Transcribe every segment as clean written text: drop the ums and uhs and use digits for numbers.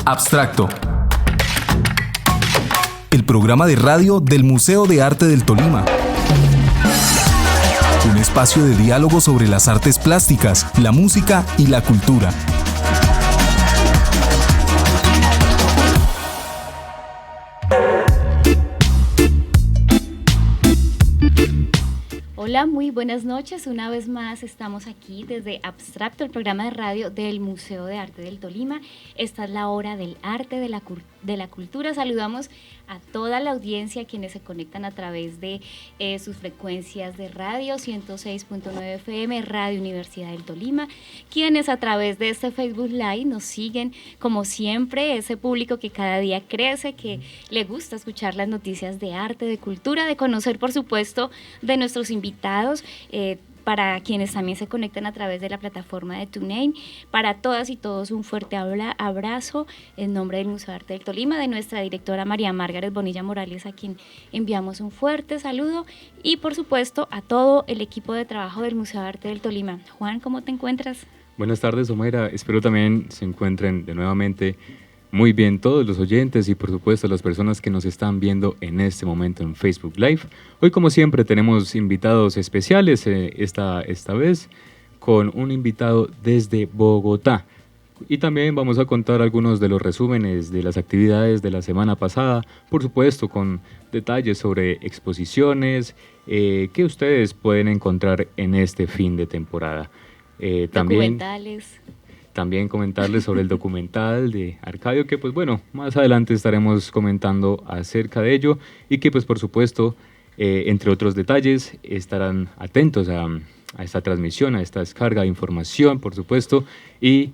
Abstracto. El programa de radio del Museo de Arte del Tolima. Un espacio de diálogo sobre las artes plásticas, la música y la cultura. Hola, muy buenas noches. Una vez más estamos aquí desde Abstracto, el programa de radio del Museo de Arte del Tolima. Esta es la hora del arte, de la cultura. Saludamos a toda la audiencia, quienes se conectan a través de sus frecuencias de radio, 106.9 FM, Radio Universidad del Tolima, quienes a través de este Facebook Live nos siguen, como siempre, ese público que cada día crece, que le gusta escuchar las noticias de arte, de cultura, de conocer, por supuesto, de nuestros invitados, para quienes también se conectan a través de la plataforma de TuneIn. Para todas y todos un fuerte abrazo en nombre del Museo de Arte del Tolima, de nuestra directora María Margaret Bonilla Morales, a quien enviamos un fuerte saludo, y por supuesto a todo el equipo de trabajo del Museo de Arte del Tolima. Juan, ¿cómo te encuentras? Buenas tardes, Omaira. Espero también se encuentren de nuevamente muy bien todos los oyentes y por supuesto las personas que nos están viendo en este momento en Facebook Live. Hoy, como siempre, tenemos invitados especiales, esta vez con un invitado desde Bogotá. Y también vamos a contar algunos de los resúmenes de las actividades de la semana pasada, por supuesto con detalles sobre exposiciones que ustedes pueden encontrar en este fin de temporada. También comentarles sobre el documental de Arcadio, que pues bueno, más adelante estaremos comentando acerca de ello y que pues por supuesto, entre otros detalles, estarán atentos a esta transmisión, a esta descarga de información, por supuesto, y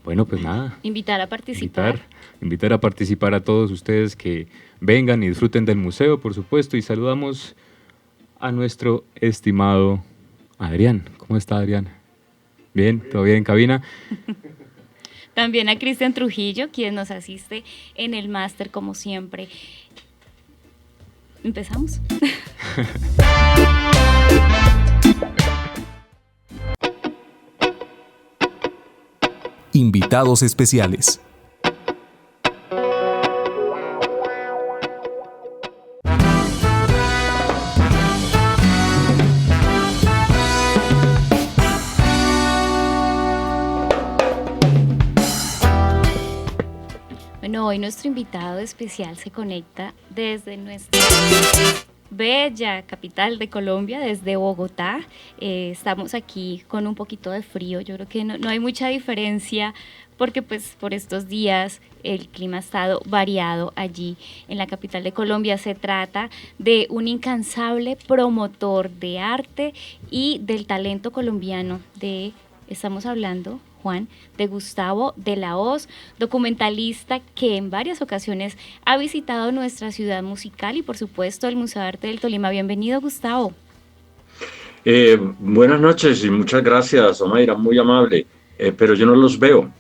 bueno, pues nada. Invitar a participar. Invitar a participar a todos ustedes que vengan y disfruten del museo, por supuesto, y saludamos a nuestro estimado Adrián. ¿Cómo está, Adrián? Bien, ¿todo bien en cabina? También a Cristian Trujillo, quien nos asiste en el máster, como siempre. ¿Empezamos? Invitados especiales. Bueno, hoy nuestro invitado especial se conecta desde nuestra bella capital de Colombia, desde Bogotá. Estamos aquí con un poquito de frío. Yo creo que no hay mucha diferencia porque pues por estos días el clima ha estado variado allí en la capital de Colombia. Se trata de un incansable promotor de arte y del talento colombiano. Estamos hablando, Juan, de Gustavo de la Hoz, documentalista que en varias ocasiones ha visitado nuestra ciudad musical y por supuesto el Museo de Arte del Tolima. Bienvenido, Gustavo. Buenas noches y muchas gracias, Omaira, muy amable, pero yo no los veo.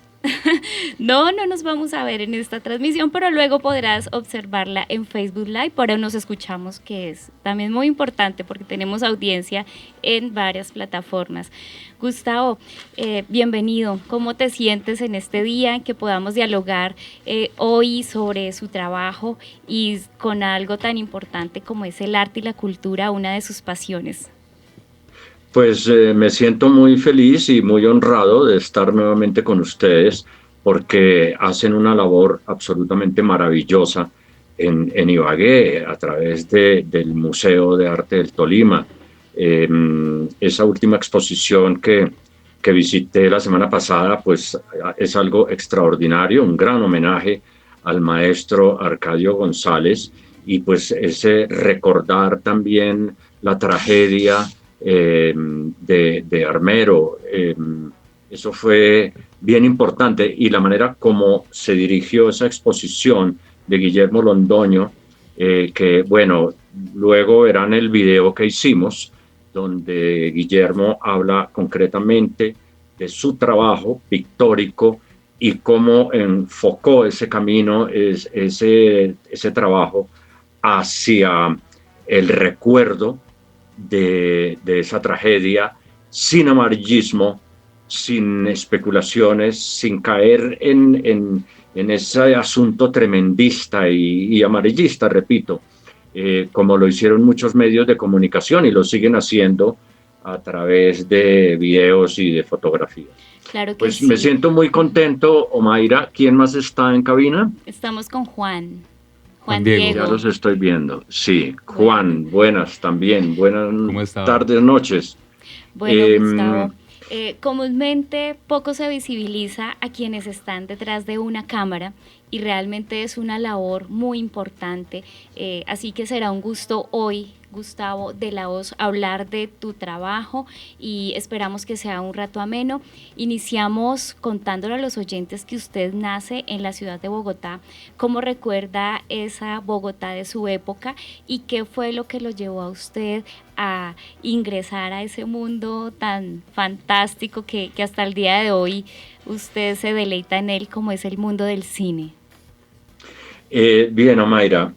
No nos vamos a ver en esta transmisión, pero luego podrás observarla en Facebook Live. Por ahora nos escuchamos, que es también muy importante porque tenemos audiencia en varias plataformas. Gustavo, bienvenido. ¿Cómo te sientes en este día en que podamos dialogar hoy sobre su trabajo y con algo tan importante como es el arte y la cultura, una de sus pasiones? Pues me siento muy feliz y muy honrado de estar nuevamente con ustedes porque hacen una labor absolutamente maravillosa en Ibagué a través del Museo de Arte del Tolima. Esa última exposición que visité la semana pasada pues es algo extraordinario, un gran homenaje al maestro Arcadio González y pues ese recordar también la tragedia de Armero, eso fue bien importante y la manera como se dirigió esa exposición de Guillermo Londoño, que bueno, luego verán el video que hicimos donde Guillermo habla concretamente de su trabajo pictórico y cómo enfocó ese camino, ese trabajo hacia el recuerdo de esa tragedia sin amarillismo, sin especulaciones, sin caer en ese asunto tremendista y amarillista, repito, como lo hicieron muchos medios de comunicación y lo siguen haciendo a través de videos y de fotografías. Claro que pues sí. Me siento muy contento, Omaira. ¿Quién más está en cabina? Estamos con Juan. Juan Diego. Ya los estoy viendo. Sí, Juan, buenas también. Buenas tardes, noches. Bueno, Gustavo, comúnmente poco se visibiliza a quienes están detrás de una cámara y realmente es una labor muy importante, así que será un gusto hoy, Gustavo de la Hoz, hablar de tu trabajo y esperamos que sea un rato ameno. Iniciamos contándole a los oyentes que usted nace en la ciudad de Bogotá. ¿Cómo recuerda esa Bogotá de su época y qué fue lo que lo llevó a usted a ingresar a ese mundo tan fantástico que hasta el día de hoy usted se deleita en él, como es el mundo del cine? Bien, Omaira,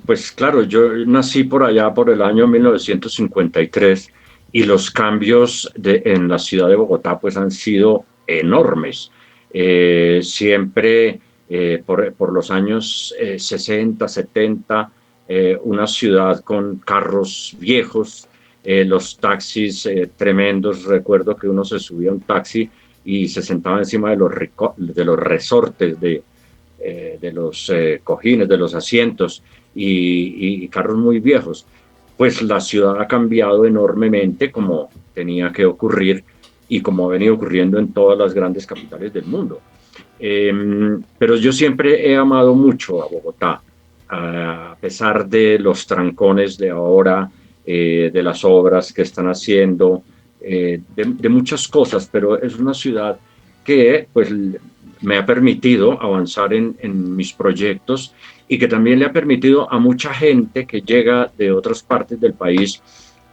pues claro, yo nací por allá por el año 1953 y los cambios en la ciudad de Bogotá pues han sido enormes. Siempre por los años 60, 70, una ciudad con carros viejos, los taxis tremendos. Recuerdo que uno se subía a un taxi y se sentaba encima de los resortes de los cojines, de los asientos y carros muy viejos. Pues la ciudad ha cambiado enormemente, como tenía que ocurrir y como ha venido ocurriendo en todas las grandes capitales del mundo. Pero yo siempre he amado mucho a Bogotá, a pesar de los trancones de ahora, de las obras que están haciendo, de muchas cosas, pero es una ciudad que pues me ha permitido avanzar en mis proyectos y que también le ha permitido a mucha gente que llega de otras partes del país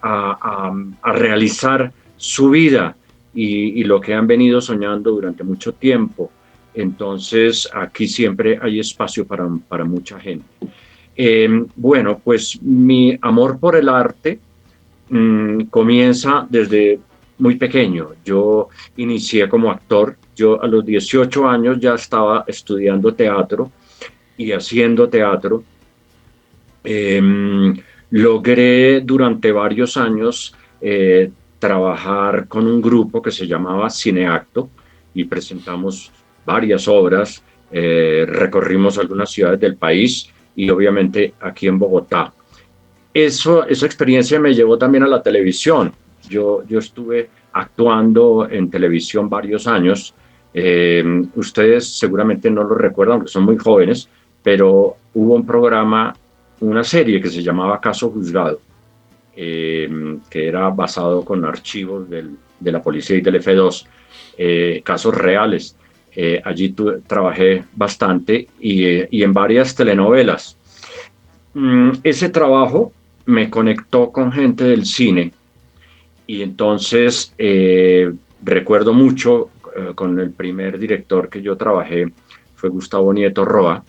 a realizar su vida y lo que han venido soñando durante mucho tiempo. Entonces aquí siempre hay espacio para mucha gente. Bueno, pues mi amor por el arte comienza desde muy pequeño. Yo inicié como actor. Yo a los 18 años ya estaba estudiando teatro y haciendo teatro. Logré durante varios años trabajar con un grupo que se llamaba Cineacto y presentamos varias obras, recorrimos algunas ciudades del país y obviamente aquí en Bogotá. Esa experiencia me llevó también a la televisión. Yo estuve actuando en televisión varios años. Ustedes seguramente no lo recuerdan porque son muy jóvenes, pero hubo un programa, una serie que se llamaba Caso Juzgado, que era basado con archivos de la policía y del F2, casos reales. Allí trabajé bastante y en varias telenovelas. Ese trabajo me conectó con gente del cine y entonces recuerdo mucho con el primer director que yo trabajé, fue Gustavo Nieto Roa.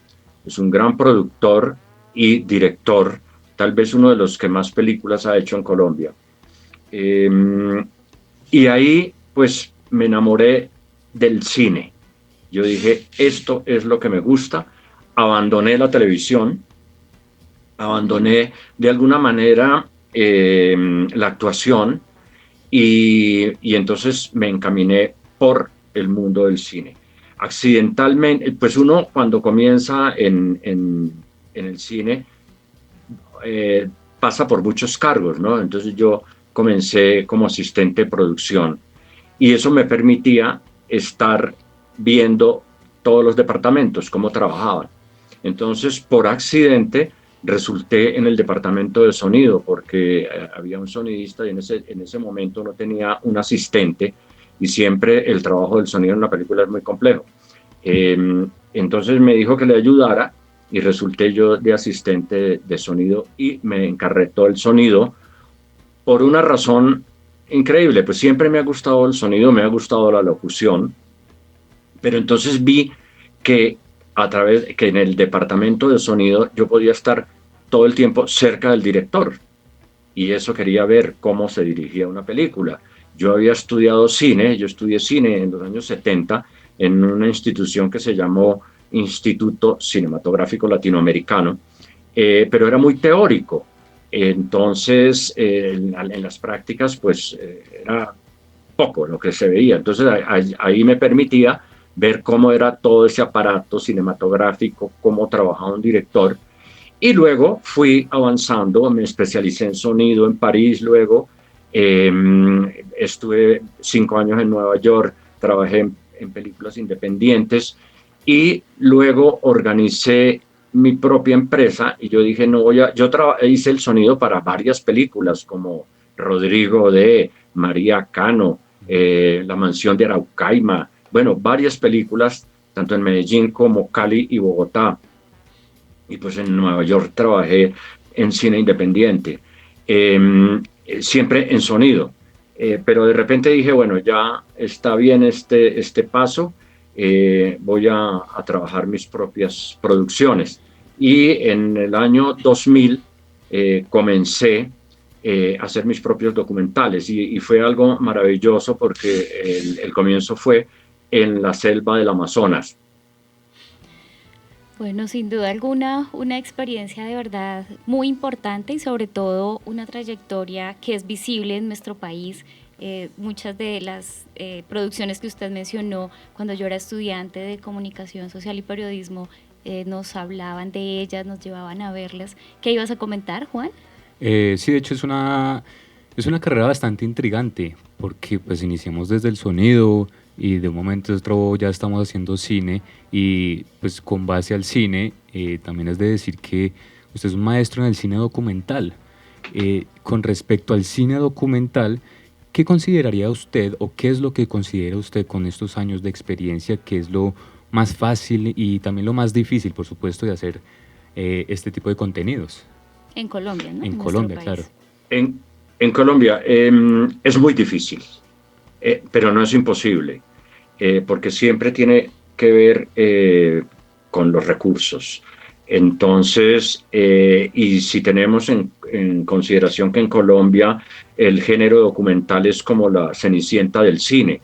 Es un gran productor y director, tal vez uno de los que más películas ha hecho en Colombia. Y ahí pues me enamoré del cine. Yo dije, esto es lo que me gusta. Abandoné la televisión, abandoné de alguna manera la actuación y entonces me encaminé por el mundo del cine. Accidentalmente, pues uno cuando comienza en el cine pasa por muchos cargos, ¿no? Entonces yo comencé como asistente de producción y eso me permitía estar viendo todos los departamentos, cómo trabajaban. Entonces, por accidente, resulté en el departamento de sonido porque había un sonidista y en ese momento no tenía un asistente y siempre el trabajo del sonido en una película es muy complejo. Entonces me dijo que le ayudara y resulté yo de asistente de sonido y me encargué todo el sonido por una razón increíble. Pues siempre me ha gustado el sonido, me ha gustado la locución, pero entonces vi que en el departamento de sonido yo podía estar todo el tiempo cerca del director y eso quería ver cómo se dirigía una película. Yo había estudiado cine, yo estudié cine en los años 70 en una institución que se llamó Instituto Cinematográfico Latinoamericano, pero era muy teórico. Entonces, en las prácticas, pues era poco lo que se veía. Entonces, ahí me permitía ver cómo era todo ese aparato cinematográfico, cómo trabajaba un director. Y luego fui avanzando, me especialicé en sonido en París, luego estuve 5 años en Nueva York, trabajé en películas independientes y luego organicé mi propia empresa y yo dije, no voy a, hice el sonido para varias películas como Rodrigo de María Cano, La Mansión de Araucaima, bueno, varias películas, tanto en Medellín como Cali y Bogotá. Y pues en Nueva York trabajé en cine independiente, siempre en sonido. Pero de repente dije, bueno, ya está bien este paso, voy a trabajar mis propias producciones. Y en el año 2000 comencé a hacer mis propios documentales y fue algo maravilloso porque el comienzo fue en la selva del Amazonas. Bueno, sin duda alguna, una experiencia de verdad muy importante y sobre todo una trayectoria que es visible en nuestro país. Muchas de las producciones que usted mencionó cuando yo era estudiante de comunicación social y periodismo, nos hablaban de ellas, nos llevaban a verlas. ¿Qué ibas a comentar, Juan? Sí, de hecho es una carrera bastante intrigante porque pues iniciamos desde el sonido y de un momento a otro ya estamos haciendo cine y pues con base al cine también es de decir que usted es un maestro en el cine documental. Con respecto al cine documental, ¿qué consideraría usted o qué es lo que considera usted con estos años de experiencia que es lo más fácil y también lo más difícil, por supuesto, de hacer este tipo de contenidos? En Colombia, ¿no? En En Colombia, nuestro país. claro. En Colombia es muy difícil, pero no es imposible, porque siempre tiene que ver con los recursos. Entonces, y si tenemos en consideración que en Colombia el género documental es como la cenicienta del cine,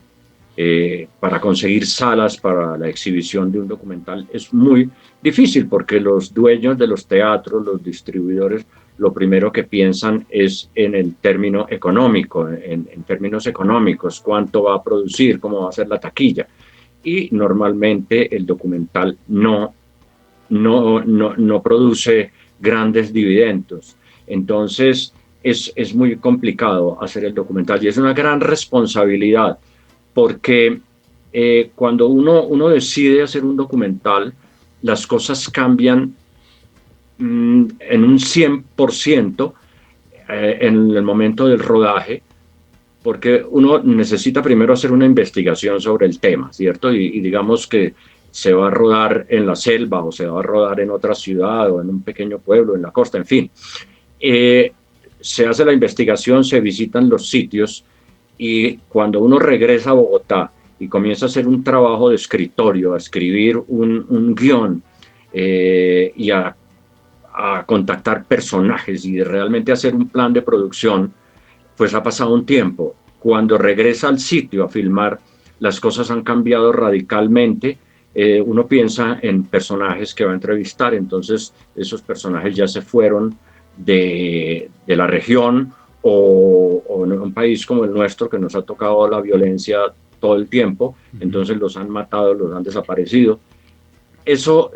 para conseguir salas para la exhibición de un documental es muy difícil porque los dueños de los teatros, los distribuidores, lo primero que piensan es en el término económico, en términos económicos, cuánto va a producir, cómo va a ser la taquilla. Y normalmente el documental no produce grandes dividendos. Entonces es muy complicado hacer el documental y es una gran responsabilidad porque cuando uno decide hacer un documental, las cosas cambian en un 100% en el momento del rodaje, porque uno necesita primero hacer una investigación sobre el tema, ¿cierto? Y digamos que se va a rodar en la selva o se va a rodar en otra ciudad o en un pequeño pueblo, en la costa, en fin. Se hace la investigación, se visitan los sitios y cuando uno regresa a Bogotá y comienza a hacer un trabajo de escritorio, a escribir un guión y a contactar personajes y de realmente hacer un plan de producción, pues ha pasado un tiempo. Cuando regresa al sitio a filmar, las cosas han cambiado radicalmente. Uno piensa en personajes que va a entrevistar, entonces esos personajes ya se fueron de la región o en un país como el nuestro que nos ha tocado la violencia todo el tiempo, entonces los han matado, los han desaparecido. Eso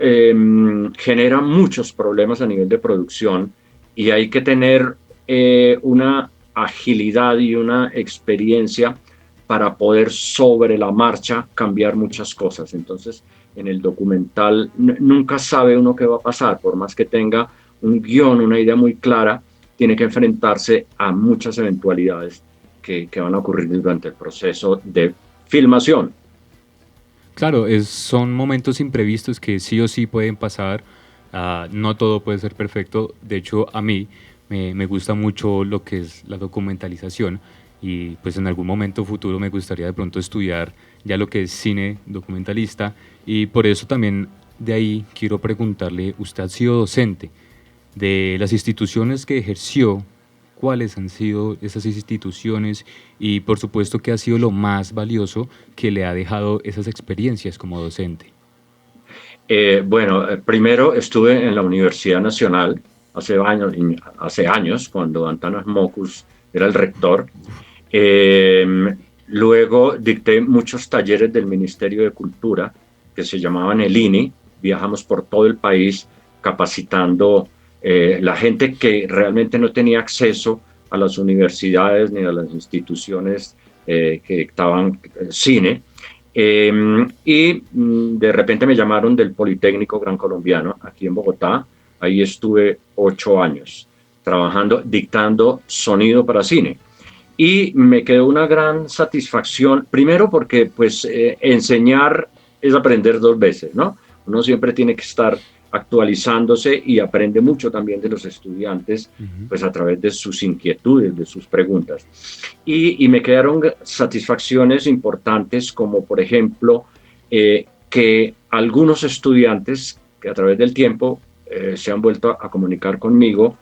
genera muchos problemas a nivel de producción y hay que tener una agilidad y una experiencia para poder sobre la marcha cambiar muchas cosas. Entonces, en el documental nunca sabe uno qué va a pasar, por más que tenga un guión, una idea muy clara, tiene que enfrentarse a muchas eventualidades que van a ocurrir durante el proceso de filmación. Claro, son momentos imprevistos que sí o sí pueden pasar. No todo puede ser perfecto. De hecho, a mí me gusta mucho lo que es la documentalización y pues en algún momento futuro me gustaría de pronto estudiar ya lo que es cine documentalista y por eso también de ahí quiero preguntarle, usted ha sido docente de las instituciones que ejerció cuáles han sido esas instituciones y por supuesto qué ha sido lo más valioso que le ha dejado esas experiencias como docente. Primero estuve en la Universidad Nacional hace años cuando Antanas Mockus era el rector. Luego dicté muchos talleres del Ministerio de Cultura que se llamaban el INI. Viajamos por todo el país capacitando la gente que realmente no tenía acceso a las universidades ni a las instituciones que dictaban cine. Y de repente me llamaron del Politécnico Gran Colombiano, aquí en Bogotá. Ahí estuve 8 años trabajando, dictando sonido para cine. Y me quedó una gran satisfacción, primero porque pues enseñar es aprender 2 veces, ¿no? Uno siempre tiene que estar actualizándose y aprende mucho también de los estudiantes, pues a través de sus inquietudes, de sus preguntas. Y me quedaron satisfacciones importantes, como por ejemplo, que algunos estudiantes que a través del tiempo se han vuelto a comunicar conmigo,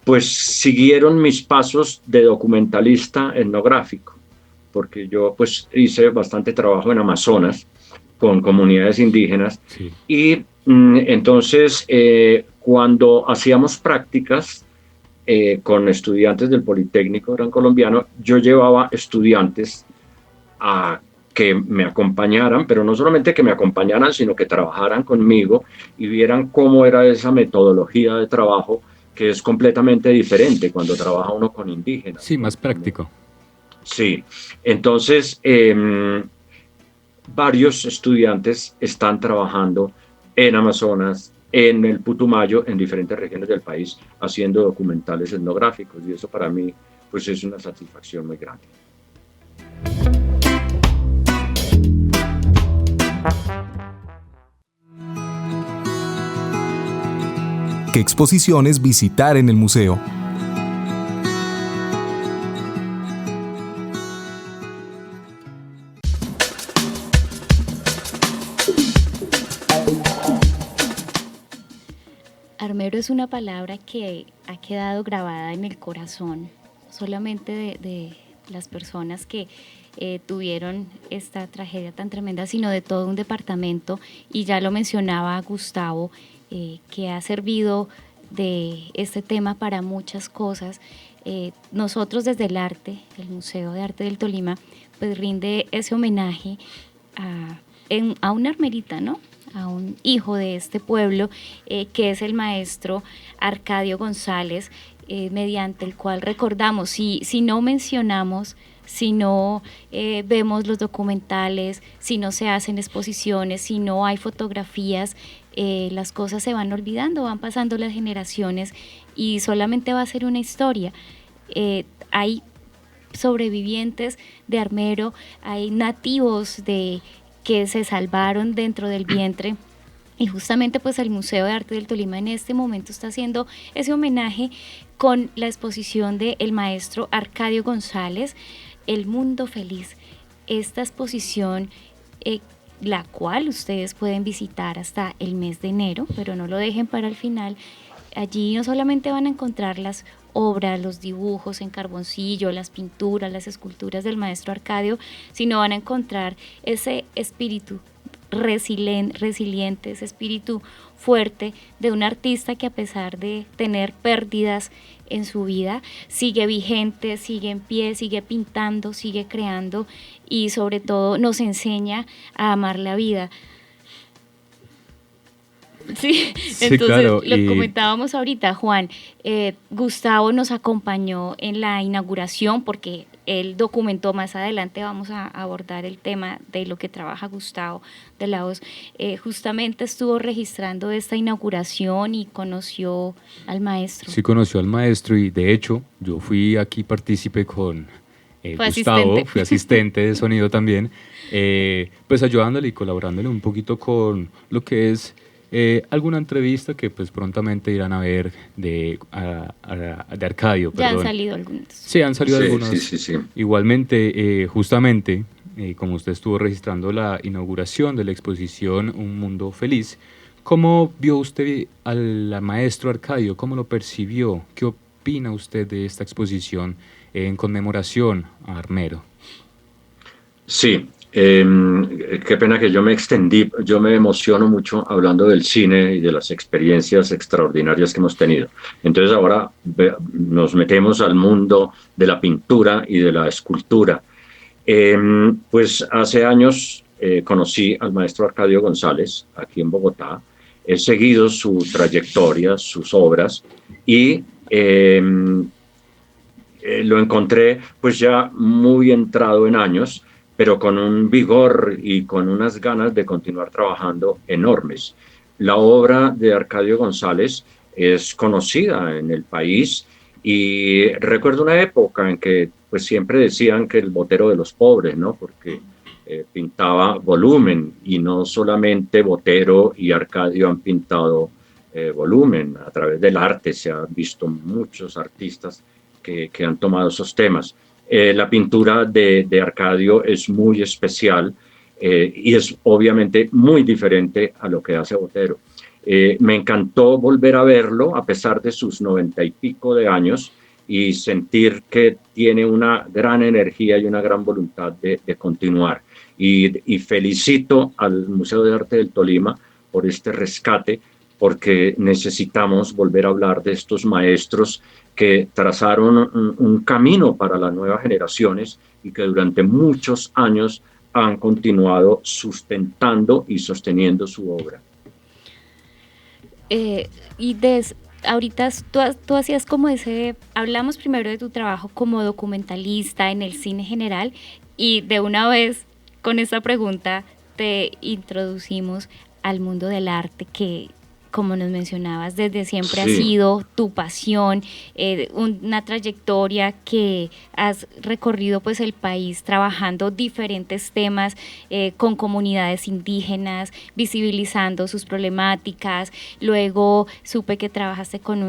pues siguieron mis pasos de documentalista etnográfico, porque yo pues hice bastante trabajo en Amazonas con comunidades indígenas. Sí. Y entonces cuando hacíamos prácticas con estudiantes del Politécnico Gran Colombiano, yo llevaba estudiantes a que me acompañaran, pero no solamente que me acompañaran, sino que trabajaran conmigo y vieran cómo era esa metodología de trabajo, que es completamente diferente cuando trabaja uno con indígenas. Sí, más práctico. Sí, entonces varios estudiantes están trabajando en Amazonas, en el Putumayo, en diferentes regiones del país, haciendo documentales etnográficos, y eso para mí pues es una satisfacción muy grande. ¿Qué exposiciones visitar en el museo? Armero es una palabra que ha quedado grabada en el corazón, solamente de las personas que tuvieron esta tragedia tan tremenda, sino de todo un departamento. Y ya lo mencionaba Gustavo, que ha servido de este tema para muchas cosas. Nosotros desde el arte, el Museo de Arte del Tolima, pues rinde ese homenaje a una armerita, ¿no? A un hijo de este pueblo, que es el maestro Arcadio González, mediante el cual recordamos, si no mencionamos, si no vemos los documentales, si no se hacen exposiciones, si no hay fotografías, las cosas se van olvidando, van pasando las generaciones y solamente va a ser una historia. Hay sobrevivientes de Armero, hay nativos que se salvaron dentro del vientre, y justamente pues el Museo de Arte del Tolima en este momento está haciendo ese homenaje con la exposición del maestro Arcadio González, El Mundo Feliz. Esta exposición, la cual ustedes pueden visitar hasta el mes de enero, pero no lo dejen para el final. Allí no solamente van a encontrar las obras, los dibujos en carboncillo, las pinturas, las esculturas del maestro Arcadio, sino van a encontrar ese espíritu resiliente, ese espíritu fuerte de un artista que, a pesar de tener pérdidas en su vida, sigue vigente, sigue en pie, sigue pintando, sigue creando y sobre todo nos enseña a amar la vida. Sí, entonces claro, lo comentábamos ahorita, Juan. Gustavo nos acompañó en la inauguración porque él documentó, más adelante vamos a abordar el tema de lo que trabaja Gustavo de la voz. Justamente estuvo registrando esta inauguración y conoció al maestro. Sí, conoció al maestro y de hecho yo fui aquí partícipe con Gustavo, fui asistente de sonido también, pues ayudándole y colaborándole un poquito con lo que es alguna entrevista que pues prontamente irán a ver de Arcadio. Ya han salido algunos. Sí, han salido algunos. Sí. Igualmente, justamente, como usted estuvo registrando la inauguración de la exposición Un Mundo Feliz, ¿cómo vio usted al maestro Arcadio? ¿Cómo lo percibió? ¿Qué opina usted de esta exposición en conmemoración a Armero? Sí, qué pena que yo me extendí, yo me emociono mucho hablando del cine y de las experiencias extraordinarias que hemos tenido. Entonces ahora nos metemos al mundo de la pintura y de la escultura. Pues hace años conocí al maestro Arcadio González aquí en Bogotá. He seguido su trayectoria, sus obras y lo encontré pues ya muy entrado en años, pero con un vigor y con unas ganas de continuar trabajando enormes. La obra de Arcadio González es conocida en el país y recuerdo una época en que pues siempre decían que el Botero de los pobres, ¿no? Porque pintaba volumen y no solamente Botero y Arcadio han pintado volumen. A través del arte se han visto muchos artistas que han tomado esos temas. La pintura de Arcadio es muy especial y es obviamente muy diferente a lo que hace Botero. Me encantó volver a verlo a pesar de sus 90 y pico de años y sentir que tiene una gran energía y una gran voluntad de continuar. Y felicito al Museo de Arte del Tolima por este rescate, porque necesitamos volver a hablar de estos maestros que trazaron un camino para las nuevas generaciones y que durante muchos años han continuado sustentando y sosteniendo su obra. Ahorita tú hacías como hablamos primero de tu trabajo como documentalista en el cine general y de una vez con esta pregunta te introducimos al mundo del arte que, como nos mencionabas, desde siempre ha sido tu pasión, una trayectoria que has recorrido pues el país trabajando diferentes temas con comunidades indígenas, visibilizando sus problemáticas. Luego supe que trabajaste con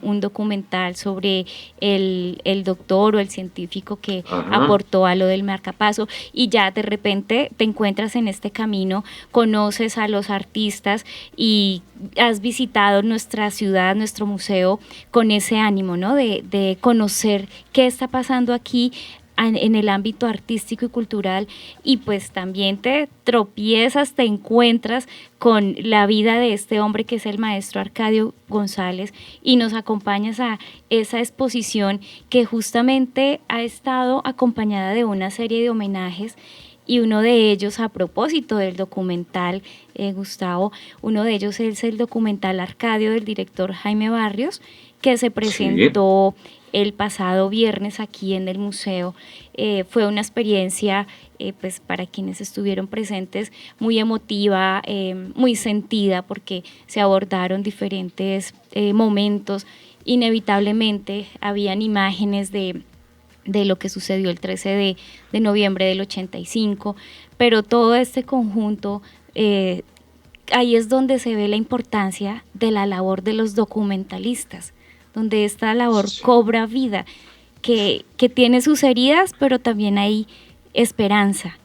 un documental sobre el doctor o el científico que aportó a lo del marcapaso, y ya de repente te encuentras en este camino, conoces a los artistas y has visitado nuestra ciudad, nuestro museo, con ese ánimo, ¿no? De conocer qué está pasando aquí en el ámbito artístico y cultural, y pues también te tropiezas, te encuentras con la vida de este hombre que es el maestro Arcadio González, y nos acompañas a esa exposición que justamente ha estado acompañada de una serie de homenajes. Y uno de ellos, a propósito del documental, Gustavo, uno de ellos es el documental Arcadio del director Jaime Barrios, que se presentó el pasado viernes aquí en el museo. Fue una experiencia, pues para quienes estuvieron presentes, muy emotiva, muy sentida, porque se abordaron diferentes momentos. Inevitablemente habían imágenes de lo que sucedió el 13 de noviembre del 85, pero todo este conjunto, ahí es donde se ve la importancia de la labor de los documentalistas, donde esta labor cobra vida, que tiene sus heridas, pero también hay esperanza.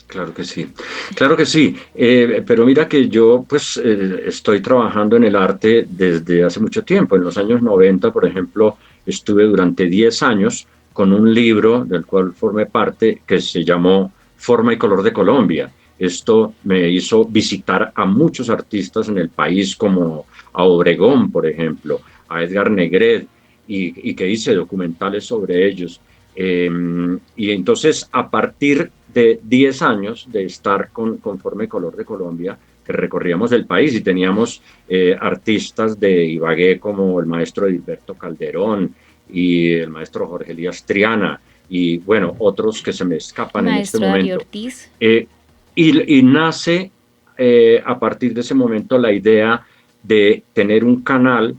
Claro que sí, claro que sí, pero mira que yo pues estoy trabajando en el arte desde hace mucho tiempo. En los años 90, por ejemplo, estuve durante 10 años con un libro del cual formé parte que se llamó Forma y Color de Colombia. Esto me hizo visitar a muchos artistas en el país, como a Obregón, por ejemplo, a Edgar Negret, y que hice documentales sobre ellos. Y entonces, a partir de 10 años de estar con Forma y Color de Colombia, que recorríamos el país y teníamos artistas de Ibagué como el maestro Edilberto Calderón y el maestro Jorge Elías Triana y bueno, otros que se me escapan en este momento. Maestro Ortiz. Y nace a partir de ese momento la idea de tener un canal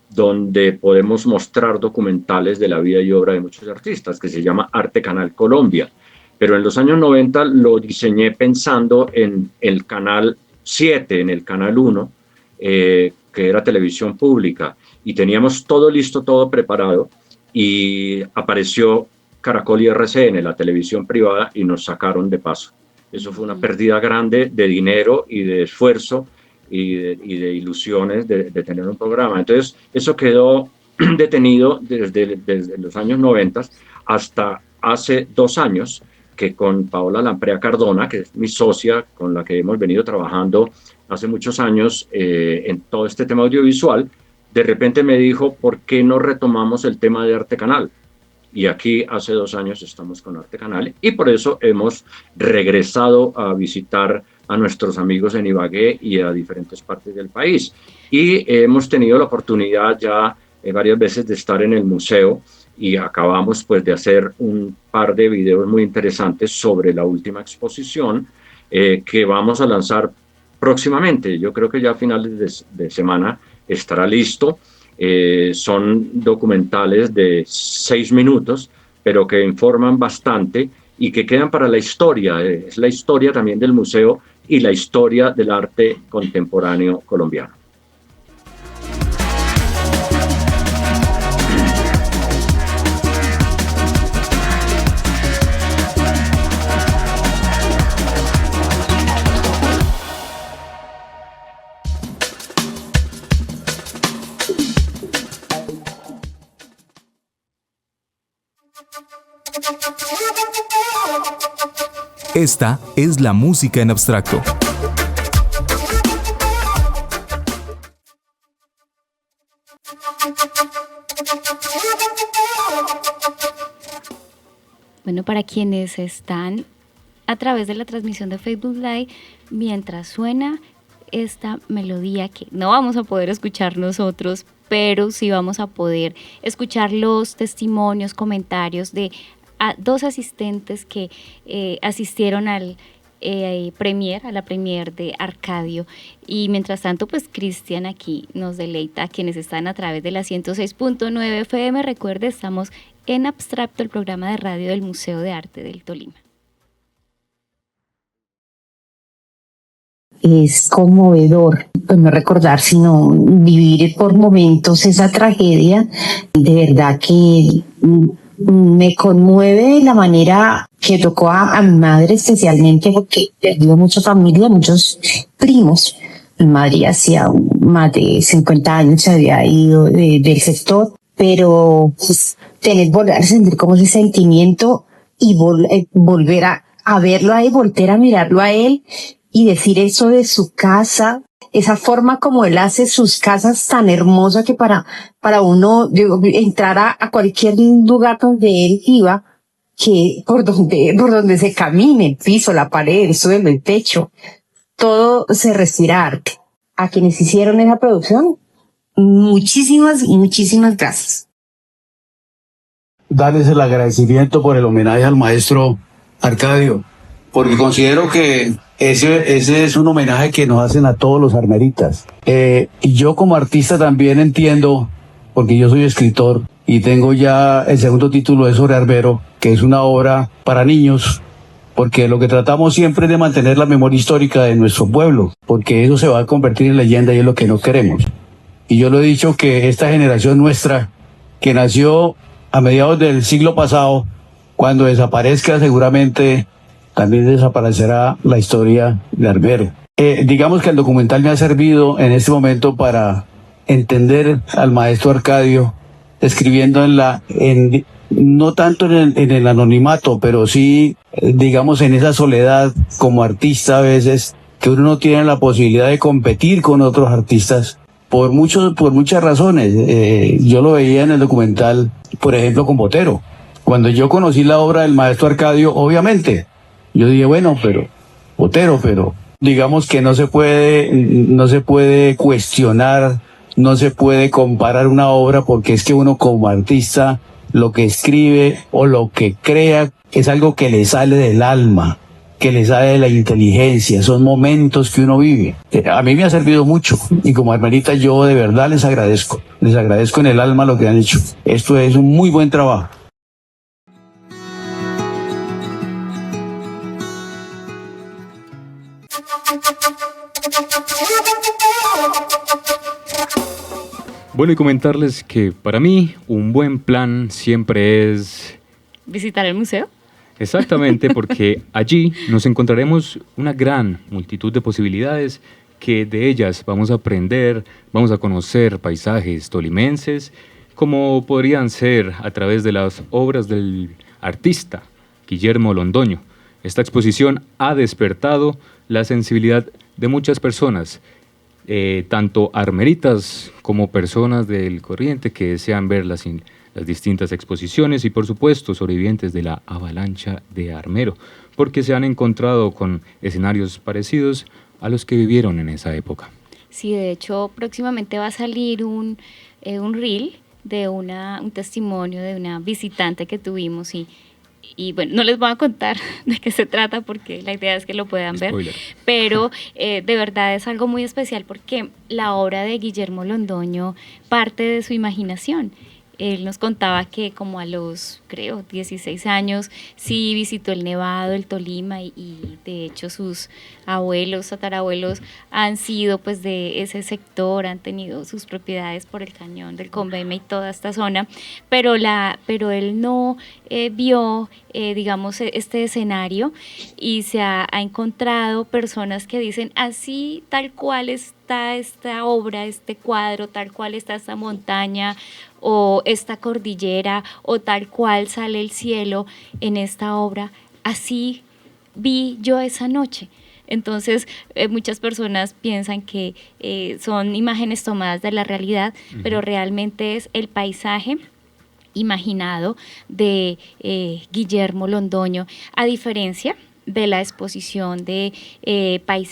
donde podemos mostrar documentales de la vida y obra de muchos artistas, que se llama Arte Canal Colombia. Pero en los años 90 lo diseñé pensando en el canal 7, en el canal 1, que era televisión pública, y teníamos todo listo, todo preparado, y apareció Caracol y RCN, la televisión privada, y nos sacaron de paso. Eso fue una pérdida grande de dinero y de esfuerzo y de ilusiones de tener un programa. Entonces, eso quedó detenido desde los años 90 hasta hace 2 años, que con Paola Lamprea Cardona, que es mi socia con la que hemos venido trabajando hace muchos años en todo este tema audiovisual, de repente me dijo, ¿por qué no retomamos el tema de Arte Canal? Y aquí hace 2 años estamos con Arte Canal y por eso hemos regresado a visitar a nuestros amigos en Ibagué y a diferentes partes del país. Y hemos tenido la oportunidad ya varias veces de estar en el museo y acabamos pues de hacer un par de videos muy interesantes sobre la última exposición que vamos a lanzar próximamente. Yo creo que ya a finales de semana estará listo. Son documentales de 6 minutos, pero que informan bastante y que quedan para la historia. Es la historia también del museo y la historia del arte contemporáneo colombiano. Esta es la música en abstracto. Bueno, para quienes están a través de la transmisión de Facebook Live, mientras suena esta melodía que no vamos a poder escuchar nosotros, pero sí vamos a poder escuchar los testimonios, comentarios de dos asistentes que asistieron al a la premier de Arcadio. Y mientras tanto, pues Cristian aquí nos deleita a quienes están a través de la 106.9 FM. Recuerde, estamos en Abstracto, el programa de radio del Museo de Arte del Tolima. Es conmovedor, pues no recordar, sino vivir por momentos esa tragedia. De verdad que me conmueve la manera que tocó a mi madre, especialmente porque perdió mucha familia, muchos primos. Mi madre hacía más de 50 años se había ido del sector, pero pues, volver a sentir como ese sentimiento y volver a verlo a él, volver a mirarlo a él y decir eso de su casa, esa forma como él hace sus casas tan hermosa que para uno entrar a cualquier lugar donde él iba, que por donde se camine, el piso, la pared, el suelo, el techo, todo se respira arte. A quienes hicieron esa producción, muchísimas gracias. Darles el agradecimiento por el homenaje al maestro Arcadio, porque considero que ese es un homenaje que nos hacen a todos los armeritas. Y yo como artista también entiendo, porque yo soy escritor y tengo ya el segundo título de sobre Armero, que es una obra para niños, porque lo que tratamos siempre es de mantener la memoria histórica de nuestro pueblo, porque eso se va a convertir en leyenda y es lo que no queremos. Y yo lo he dicho que esta generación nuestra, que nació a mediados del siglo pasado, cuando desaparezca seguramente también desaparecerá la historia de Armero. Digamos que el documental me ha servido en este momento para entender al maestro Arcadio, escribiendo no tanto en el anonimato, pero sí, digamos, en esa soledad como artista a veces, que uno no tiene la posibilidad de competir con otros artistas por muchas razones. Yo lo veía en el documental, por ejemplo, con Botero. Cuando yo conocí la obra del maestro Arcadio, obviamente, yo dije, bueno, pero Botero, pero digamos que no se puede cuestionar, no se puede comparar una obra, porque es que uno como artista lo que escribe o lo que crea es algo que le sale del alma, que le sale de la inteligencia, son momentos que uno vive. A mí me ha servido mucho y como hermanita yo de verdad les agradezco en el alma lo que han hecho. Esto es un muy buen trabajo. Bueno, y comentarles que para mí un buen plan siempre es... ¿Visitar el museo? Exactamente, porque allí nos encontraremos una gran multitud de posibilidades que de ellas vamos a aprender, vamos a conocer paisajes tolimenses como podrían ser a través de las obras del artista Guillermo Londoño. Esta exposición ha despertado la sensibilidad de muchas personas, tanto armeritas como personas del corriente que desean ver las distintas exposiciones y, por supuesto, sobrevivientes de la avalancha de Armero, porque se han encontrado con escenarios parecidos a los que vivieron en esa época. Sí, de hecho, próximamente va a salir un reel de un testimonio de una visitante que tuvimos y bueno, no les voy a contar de qué se trata porque la idea es que lo puedan Spoiler. ver, pero de verdad es algo muy especial porque la obra de Guillermo Londoño parte de su imaginación. Él nos contaba que como a los, creo, 16 años, sí visitó el Nevado, el Tolima y de hecho sus abuelos, tatarabuelos han sido pues de ese sector, han tenido sus propiedades por el cañón del Conveme y toda esta zona, pero él no vio, digamos, este escenario y se ha encontrado personas que dicen así tal cual está esta obra, este cuadro, tal cual está esta montaña o esta cordillera o tal cual sale el cielo en esta obra, así vi yo esa noche. Entonces muchas personas piensan que son imágenes tomadas de la realidad, pero realmente es el paisaje imaginado de Guillermo Londoño, a diferencia de la exposición de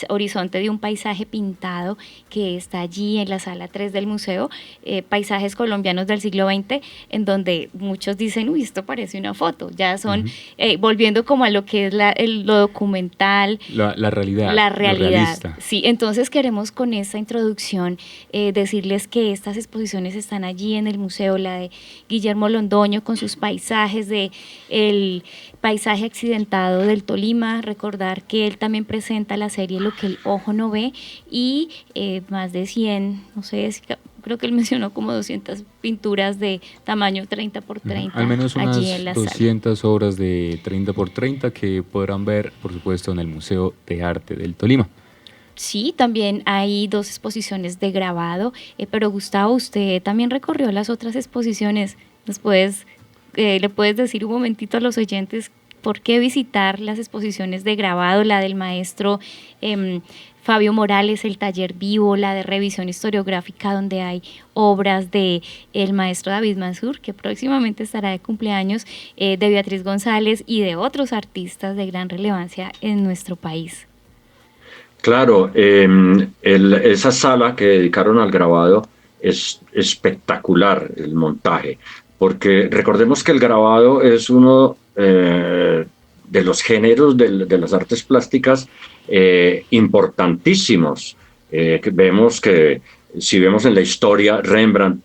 Horizonte de un paisaje pintado que está allí en la sala 3 del museo, paisajes colombianos del siglo XX, en donde muchos dicen, uy, esto parece una foto, ya son volviendo como a lo que es lo documental, la realidad, la lo realidad. realista. Sí, entonces queremos con esta introducción decirles que estas exposiciones están allí en el museo, la de Guillermo Londoño con sus paisajes de el paisaje accidentado del Tolima, recordar que él también presenta la serie Lo que el ojo no ve y más de 100, no sé, creo que él mencionó como 200 pinturas de tamaño 30 por 30 Al menos unas allí en la 200 sala. obras de 30 por 30 que podrán ver, por supuesto, en el Museo de Arte del Tolima. Sí, también hay 2 exposiciones de grabado, pero Gustavo, usted también recorrió las otras exposiciones. ¿Le puedes decir un momentito a los oyentes por qué visitar las exposiciones de grabado, la del maestro Fabio Morales, el taller vivo, la de revisión historiográfica, donde hay obras de el maestro David Mansur, que próximamente estará de cumpleaños, de Beatriz González y de otros artistas de gran relevancia en nuestro país? Claro, esa sala que dedicaron al grabado es espectacular, el montaje, porque recordemos que el grabado es uno de los géneros de las artes plásticas importantísimos. Vemos que, si vemos en la historia, Rembrandt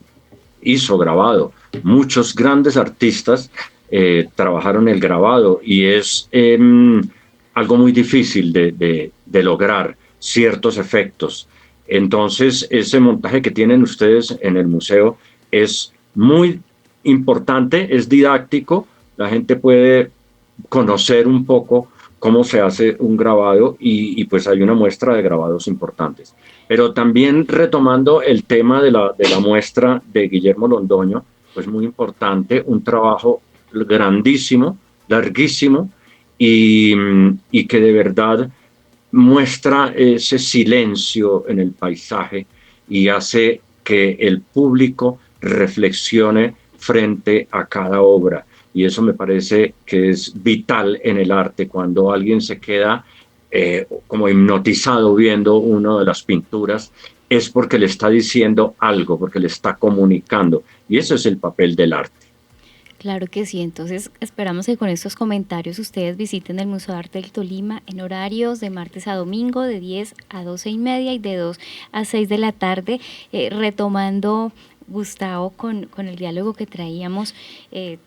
hizo grabado, muchos grandes artistas trabajaron el grabado y es algo muy difícil de lograr ciertos efectos. Entonces, ese montaje que tienen ustedes en el museo es muy importante, es didáctico, la gente puede conocer un poco cómo se hace un grabado y pues hay una muestra de grabados importantes. Pero también retomando el tema de la muestra de Guillermo Londoño, pues muy importante, un trabajo grandísimo, larguísimo, y que de verdad muestra ese silencio en el paisaje y hace que el público reflexione frente a cada obra. Y eso me parece que es vital en el arte, cuando alguien se queda como hipnotizado viendo una de las pinturas, es porque le está diciendo algo, porque le está comunicando. Y ese es el papel del arte. Claro que sí, entonces esperamos que con estos comentarios ustedes visiten el Museo de Arte del Tolima en horarios de martes a domingo de 10 a 12:30 y de 2 a 6 de la tarde, retomando, Gustavo, con el diálogo que traíamos.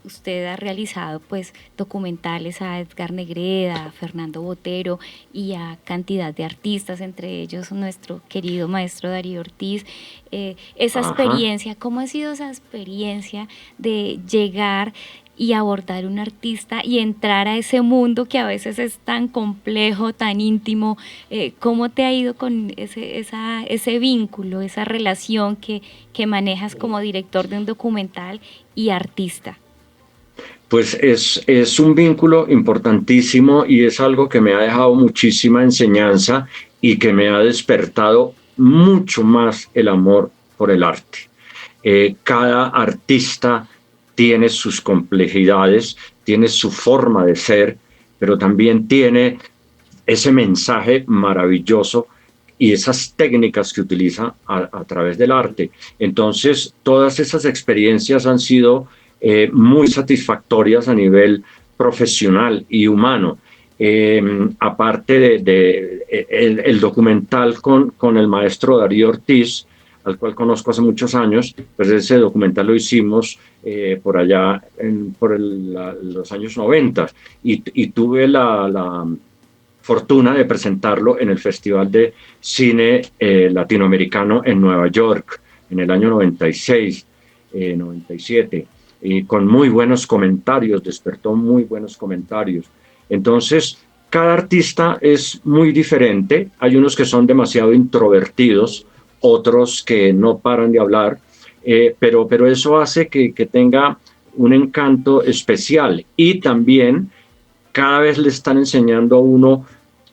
Usted ha realizado pues documentales a Edgar Negreda, a Fernando Botero y a cantidad de artistas, entre ellos nuestro querido maestro Darío Ortiz. Esa experiencia, ¿cómo ha sido esa experiencia de llegar y abordar un artista y entrar a ese mundo que a veces es tan complejo, tan íntimo? ¿Cómo te ha ido con ese vínculo, esa relación que manejas como director de un documental y artista? Pues es un vínculo importantísimo y es algo que me ha dejado muchísima enseñanza y que me ha despertado mucho más el amor por el arte. Cada artista tiene sus complejidades, tiene su forma de ser, pero también tiene ese mensaje maravilloso y esas técnicas que utiliza a través del arte. Entonces, todas esas experiencias han sido muy satisfactorias a nivel profesional y humano. Aparte el documental con el maestro Darío Ortiz, al cual conozco hace muchos años, pues ese documental lo hicimos por allá los años 90 y tuve la fortuna de presentarlo en el Festival de Cine Latinoamericano en Nueva York en el año 96, 97, y con muy buenos comentarios, despertó muy buenos comentarios. Entonces, cada artista es muy diferente, hay unos que son demasiado introvertidos, otros que no paran de hablar, pero eso hace que tenga un encanto especial y también cada vez le están enseñando a uno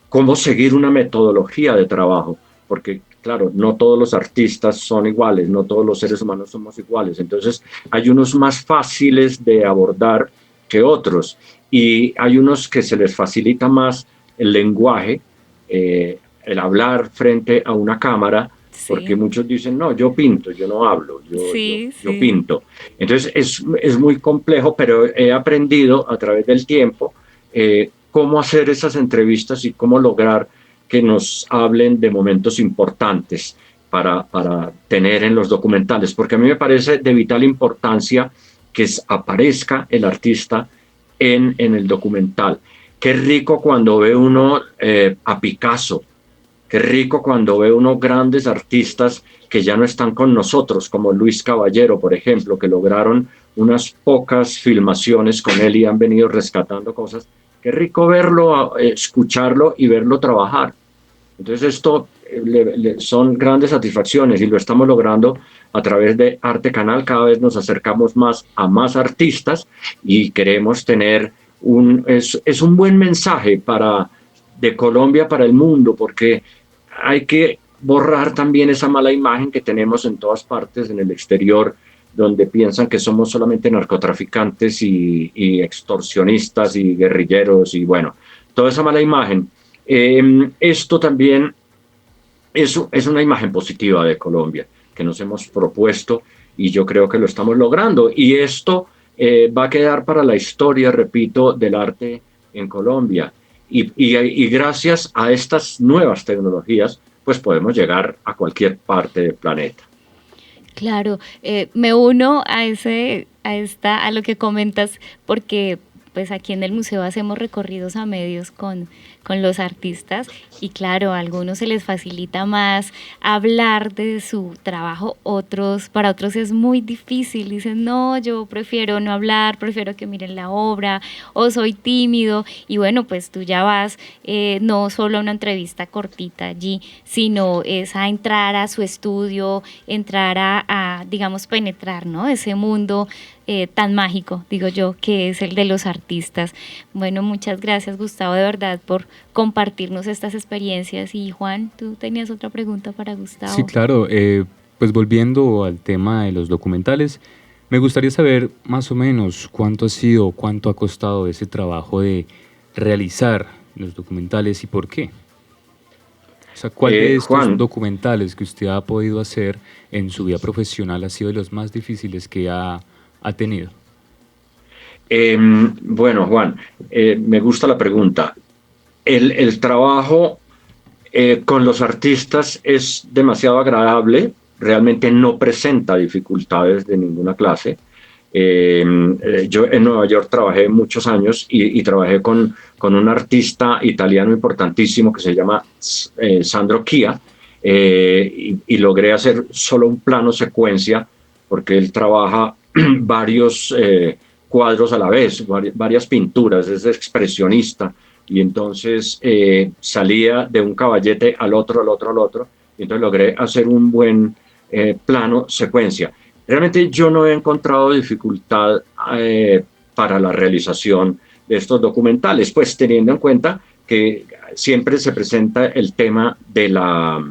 cómo seguir una metodología de trabajo, porque claro, no todos los artistas son iguales, no todos los seres humanos somos iguales, entonces hay unos más fáciles de abordar que otros y hay unos que se les facilita más el lenguaje, el hablar frente a una cámara, porque muchos dicen, no, yo pinto, yo no hablo, yo pinto. Entonces es muy complejo, pero he aprendido a través del tiempo cómo hacer esas entrevistas y cómo lograr que nos hablen de momentos importantes para tener en los documentales, porque a mí me parece de vital importancia que aparezca el artista en el documental. Qué rico cuando ve uno a Picasso, qué rico cuando ve unos grandes artistas que ya no están con nosotros, como Luis Caballero, por ejemplo, que lograron unas pocas filmaciones con él y han venido rescatando cosas. Qué rico verlo, escucharlo y verlo trabajar. Entonces esto son grandes satisfacciones y lo estamos logrando a través de Arte Canal. Cada vez nos acercamos más a más artistas y queremos tener es un buen mensaje de Colombia para el mundo, porque hay que borrar también esa mala imagen que tenemos en todas partes en el exterior, donde piensan que somos solamente narcotraficantes y extorsionistas y guerrilleros y bueno, toda esa mala imagen. Esto también es una imagen positiva de Colombia que nos hemos propuesto y yo creo que lo estamos logrando y esto va a quedar para la historia, repito, del arte en Colombia y gracias a estas nuevas tecnologías pues podemos llegar a cualquier parte del planeta. Claro, me uno a lo que comentas porque pues aquí en el museo hacemos recorridos a medios con los artistas y claro, a algunos se les facilita más hablar de su trabajo, para otros es muy difícil, dicen no, yo prefiero no hablar, prefiero que miren la obra o soy tímido y bueno, pues tú ya vas no solo a una entrevista cortita allí, sino es a entrar a su estudio, entrar a digamos penetrar, ¿no? Ese mundo tan mágico, digo yo, que es el de los artistas. Bueno, muchas gracias Gustavo, de verdad, por compartirnos estas experiencias. Y Juan, ¿tú tenías otra pregunta para Gustavo? Sí, claro. Pues volviendo al tema de los documentales, me gustaría saber más o menos cuánto ha costado ese trabajo de realizar los documentales y por qué. O sea, ¿cuál de estos Juan, documentales que usted ha podido hacer en su vida profesional ha sido de los más difíciles que ha tenido? Bueno, Juan, me gusta la pregunta. El trabajo con los artistas es demasiado agradable, realmente no presenta dificultades de ninguna clase. Yo en Nueva York trabajé muchos años y trabajé con un artista italiano importantísimo que se llama Sandro Chia y logré hacer solo un plano secuencia porque él trabaja varios cuadros a la vez, varias pinturas, es expresionista, y entonces salía de un caballete al otro, y entonces logré hacer un buen plano secuencia. Realmente yo no he encontrado dificultad para la realización de estos documentales, pues teniendo en cuenta que siempre se presenta el tema de la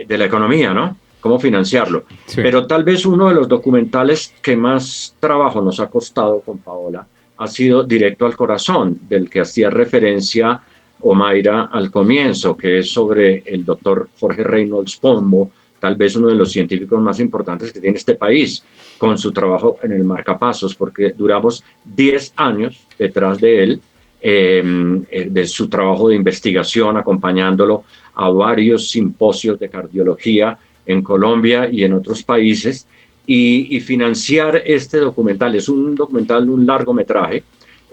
economía, ¿no? Cómo financiarlo. Sí. Pero tal vez uno de los documentales que más trabajo nos ha costado con Paola ha sido Directo al Corazón, del que hacía referencia Omaira al comienzo, que es sobre el doctor Jorge Reynolds Pombo, tal vez uno de los científicos más importantes que tiene este país, con su trabajo en el marcapasos, porque duramos 10 años detrás de él, de su trabajo de investigación, acompañándolo a varios simposios de cardiología en Colombia y en otros países, y financiar este documental. Es un documental, un largometraje,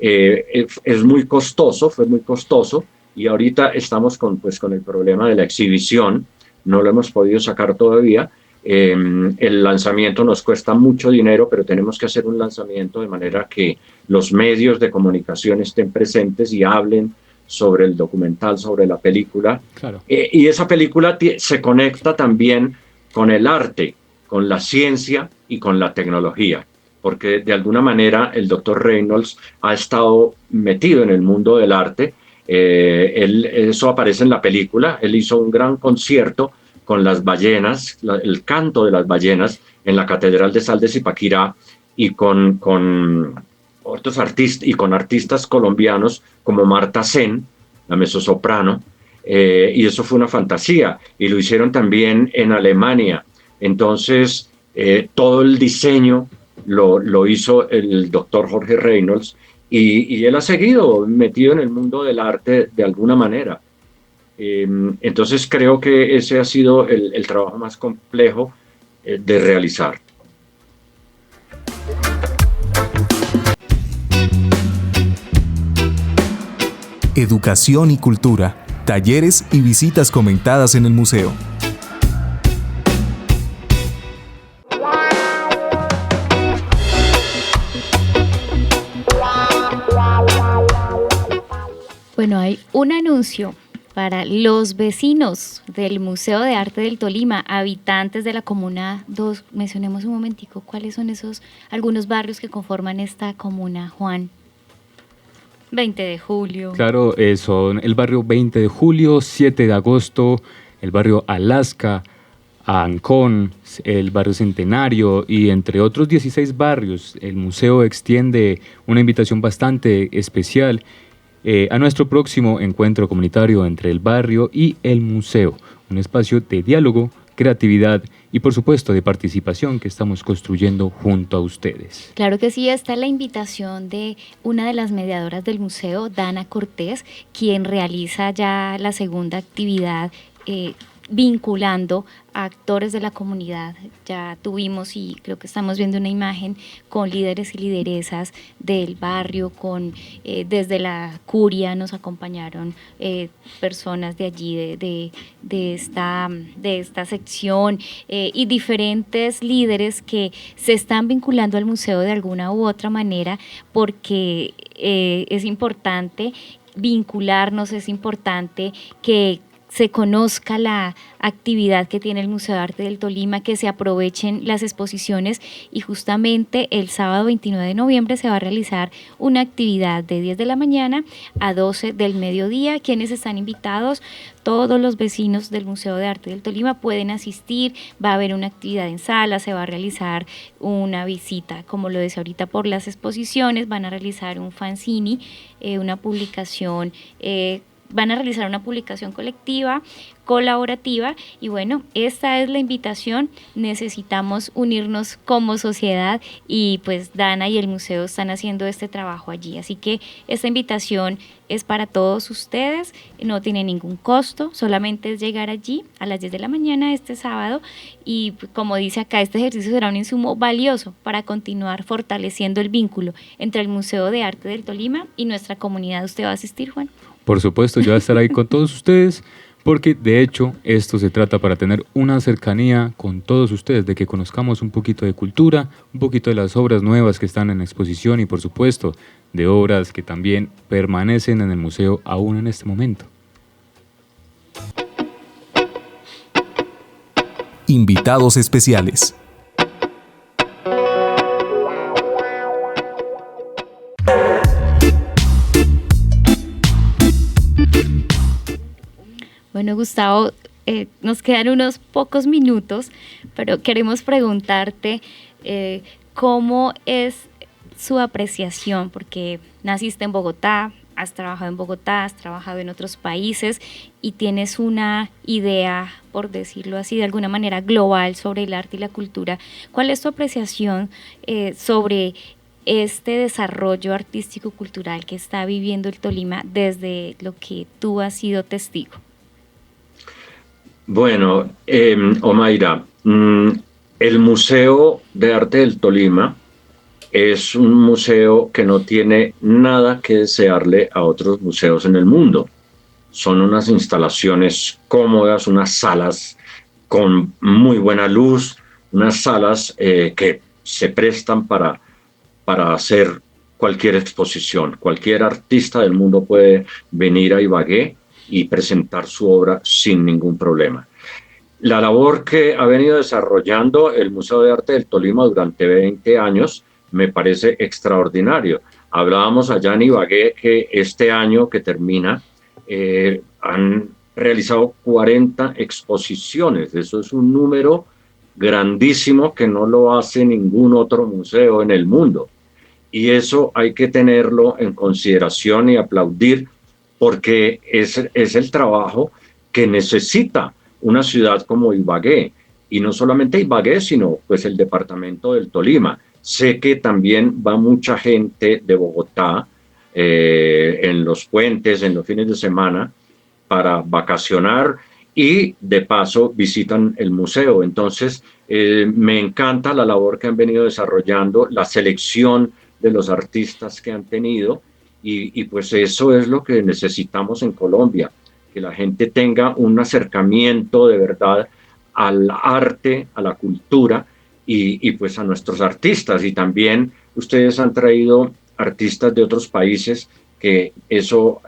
es muy costoso, fue muy costoso, y ahorita estamos con el problema de la exhibición, no lo hemos podido sacar todavía. El lanzamiento nos cuesta mucho dinero, pero tenemos que hacer un lanzamiento de manera que los medios de comunicación estén presentes y hablen sobre el documental, sobre la película. Claro. Y esa película se conecta también con el arte, con la ciencia y con la tecnología, porque de alguna manera el doctor Reynolds ha estado metido en el mundo del arte. Eso aparece en la película. Él hizo un gran concierto con las ballenas, el canto de las ballenas en la Catedral de Sal de Zipaquirá, y con otros artistas y con artistas colombianos como Marta Sen, la mezzosoprano, y eso fue una fantasía, y lo hicieron también en Alemania. Entonces todo el diseño lo hizo el doctor Jorge Reynolds, y él ha seguido metido en el mundo del arte de alguna manera. Entonces creo que ese ha sido el trabajo más complejo de realizar. Educación y cultura, talleres y visitas comentadas en el museo. Bueno, hay un anuncio para los vecinos del Museo de Arte del Tolima, habitantes de la Comuna 2. Mencionemos un momentico cuáles son algunos barrios que conforman esta comuna, Juan. 20 de julio. Claro, son el barrio 20 de julio, 7 de agosto, el barrio Alaska, Ancón, el barrio Centenario y entre otros 16 barrios. El museo extiende una invitación bastante especial a nuestro próximo encuentro comunitario entre el barrio y el museo, un espacio de diálogo, creatividad y por supuesto de participación que estamos construyendo junto a ustedes. Claro que sí, está la invitación de una de las mediadoras del museo, Dana Cortés, quien realiza ya la segunda actividad vinculando a actores de la comunidad. Ya tuvimos y creo que estamos viendo una imagen con líderes y lideresas del barrio, desde la curia nos acompañaron personas de allí, de esta sección y diferentes líderes que se están vinculando al museo de alguna u otra manera, porque es importante vincularnos, es importante que se conozca la actividad que tiene el Museo de Arte del Tolima, que se aprovechen las exposiciones, y justamente el sábado 29 de noviembre se va a realizar una actividad de 10 de la mañana a 12 del mediodía. Quienes están invitados, todos los vecinos del Museo de Arte del Tolima pueden asistir. Va a haber una actividad en sala, se va a realizar una visita, como lo decía ahorita, por las exposiciones, van a realizar un fanzine, una publicación van a realizar una publicación colectiva, colaborativa, y bueno, esta es la invitación. Necesitamos unirnos como sociedad, y pues Dana y el museo están haciendo este trabajo allí, así que esta invitación es para todos ustedes, no tiene ningún costo, solamente es llegar allí a las 10 de la mañana este sábado, y como dice acá, este ejercicio será un insumo valioso para continuar fortaleciendo el vínculo entre el Museo de Arte del Tolima y nuestra comunidad. ¿Usted va a asistir, Juan? Por supuesto, yo voy a estar ahí con todos ustedes porque de hecho esto se trata para tener una cercanía con todos ustedes, de que conozcamos un poquito de cultura, un poquito de las obras nuevas que están en exposición y por supuesto de obras que también permanecen en el museo aún en este momento. Invitados especiales. Bueno, Gustavo, nos quedan unos pocos minutos, pero queremos preguntarte cómo es su apreciación, porque naciste en Bogotá, has trabajado en Bogotá, has trabajado en otros países y tienes una idea, por decirlo así, de alguna manera global sobre el arte y la cultura. ¿Cuál es tu apreciación sobre este desarrollo artístico-cultural que está viviendo el Tolima desde lo que tú has sido testigo? Bueno, Omaira, el Museo de Arte del Tolima es un museo que no tiene nada que desearle a otros museos en el mundo. Son unas instalaciones cómodas, unas salas con muy buena luz, unas salas que se prestan para hacer cualquier exposición. Cualquier artista del mundo puede venir a Ibagué y presentar su obra sin ningún problema. La labor que ha venido desarrollando el Museo de Arte del Tolima durante 20 años me parece extraordinario. Hablábamos allá en Ibagué que este año que termina han realizado 40 exposiciones. Eso es un número grandísimo que no lo hace ningún otro museo en el mundo. Y eso hay que tenerlo en consideración y aplaudir, porque es el trabajo que necesita una ciudad como Ibagué, y no solamente Ibagué, sino pues el departamento del Tolima. Sé que también va mucha gente de Bogotá en los puentes, en los fines de semana, para vacacionar y de paso visitan el museo. Entonces, me encanta la labor que han venido desarrollando, la selección de los artistas que han tenido, y pues eso es lo que necesitamos en Colombia, que la gente tenga un acercamiento de verdad al arte, a la cultura y pues a nuestros artistas. Y también ustedes han traído artistas de otros países, que eso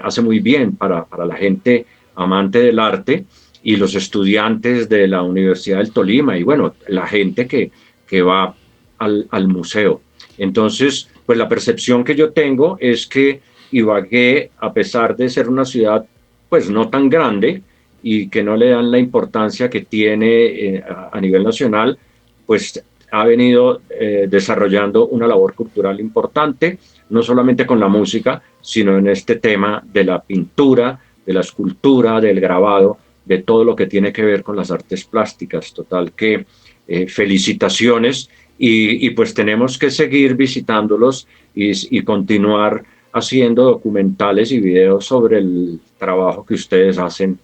hace muy bien para la gente amante del arte y los estudiantes de la Universidad del Tolima y bueno, la gente que va al museo. Entonces, pues la percepción que yo tengo es que Ibagué, a pesar de ser una ciudad pues no tan grande y que no le dan la importancia que tiene a nivel nacional, pues ha venido desarrollando una labor cultural importante, no solamente con la música, sino en este tema de la pintura, de la escultura, del grabado, de todo lo que tiene que ver con las artes plásticas. Total que felicitaciones y pues tenemos que seguir visitándolos y continuar haciendo documentales y videos sobre el trabajo que ustedes hacen,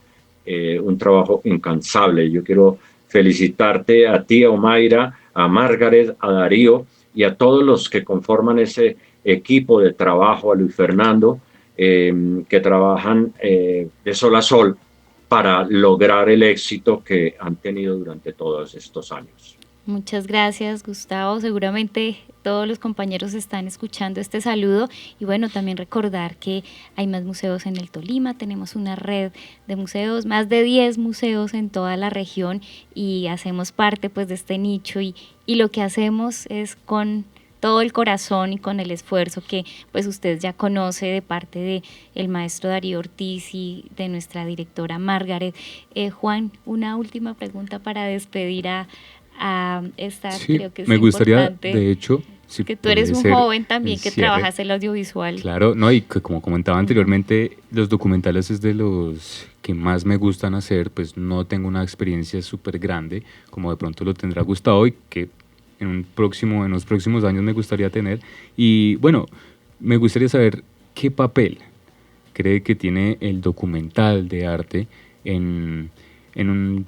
un trabajo incansable. Yo quiero felicitarte a ti, a Omaira, a Margaret, a Darío y a todos los que conforman ese equipo de trabajo, a Luis Fernando, que trabajan de sol a sol para lograr el éxito que han tenido durante todos estos años. Muchas gracias, Gustavo. Seguramente todos los compañeros están escuchando este saludo y bueno, también recordar que hay más museos en el Tolima, tenemos una red de museos, más de 10 museos en toda la región y hacemos parte pues de este nicho y lo que hacemos es con todo el corazón y con el esfuerzo que pues usted ya conoce de parte de el maestro Darío Ortiz y de nuestra directora Margaret. Juan, una última pregunta para despedir a esta, sí, creo que es me gustaría, importante, de hecho, si que tú eres un joven también que trabajas en el audiovisual. Claro, no, y que como comentaba anteriormente, los documentales es de los que más me gustan hacer, pues no tengo una experiencia súper grande, como de pronto lo tendrá Gustavo y que en los próximos años me gustaría tener. Y bueno, me gustaría saber qué papel cree que tiene el documental de arte en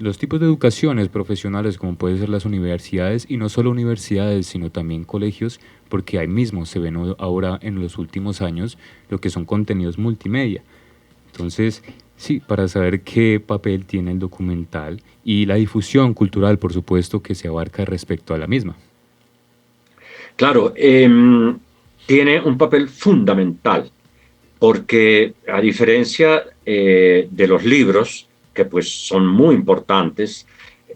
los tipos de educaciones profesionales como pueden ser las universidades, y no solo universidades, sino también colegios, porque ahí mismo se ven ahora en los últimos años lo que son contenidos multimedia. Entonces, Sí, para saber qué papel tiene el documental y la difusión cultural, por supuesto, que se abarca respecto a la misma. Claro, tiene un papel fundamental porque a diferencia de los libros, que pues son muy importantes,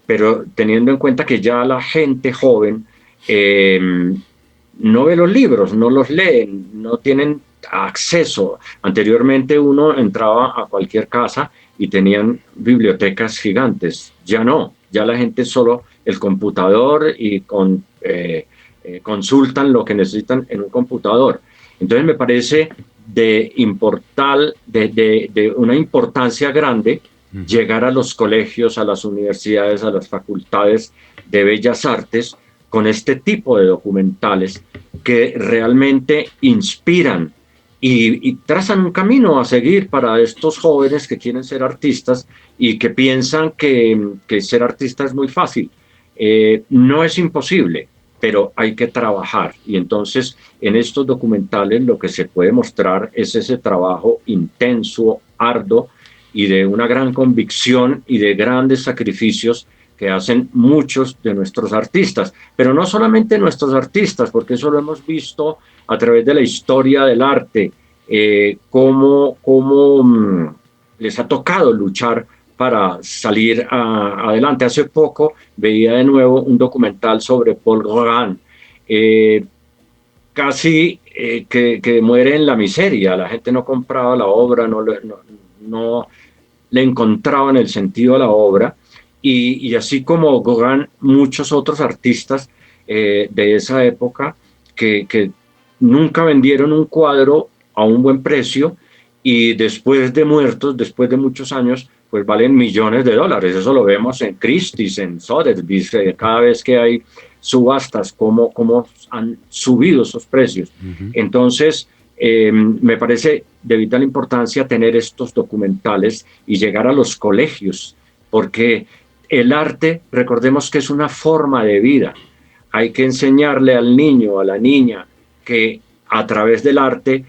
pero teniendo en cuenta que ya la gente joven no ve los libros, no los leen, no tienen acceso. Anteriormente uno entraba a cualquier casa y tenían bibliotecas gigantes, ya no, ya la gente solo el computador y consultan lo que necesitan en un computador. Entonces me parece de una importancia grande llegar a los colegios, a las universidades, a las facultades de bellas artes con este tipo de documentales que realmente inspiran y trazan un camino a seguir para estos jóvenes que quieren ser artistas y que piensan que ser artista es muy fácil. No es imposible, pero hay que trabajar. Y entonces en estos documentales lo que se puede mostrar es ese trabajo intenso, arduo y de una gran convicción y de grandes sacrificios que hacen muchos de nuestros artistas, pero no solamente nuestros artistas, porque eso lo hemos visto a través de la historia del arte, cómo les ha tocado luchar para salir adelante. Hace poco veía de nuevo un documental sobre Paul Gauguin, casi que muere en la miseria. La gente no compraba la obra, no le encontraban el sentido a la obra, y así como Gauguin, muchos otros artistas de esa época que nunca vendieron un cuadro a un buen precio y después de muertos, después de muchos años, pues valen millones de dólares. Eso lo vemos en Christie's, en Sotheby's, cada vez que hay subastas, cómo han subido esos precios. Entonces, me parece de vital importancia tener estos documentales y llegar a los colegios, porque el arte, recordemos que es una forma de vida. Hay que enseñarle al niño, a la niña, que a través del arte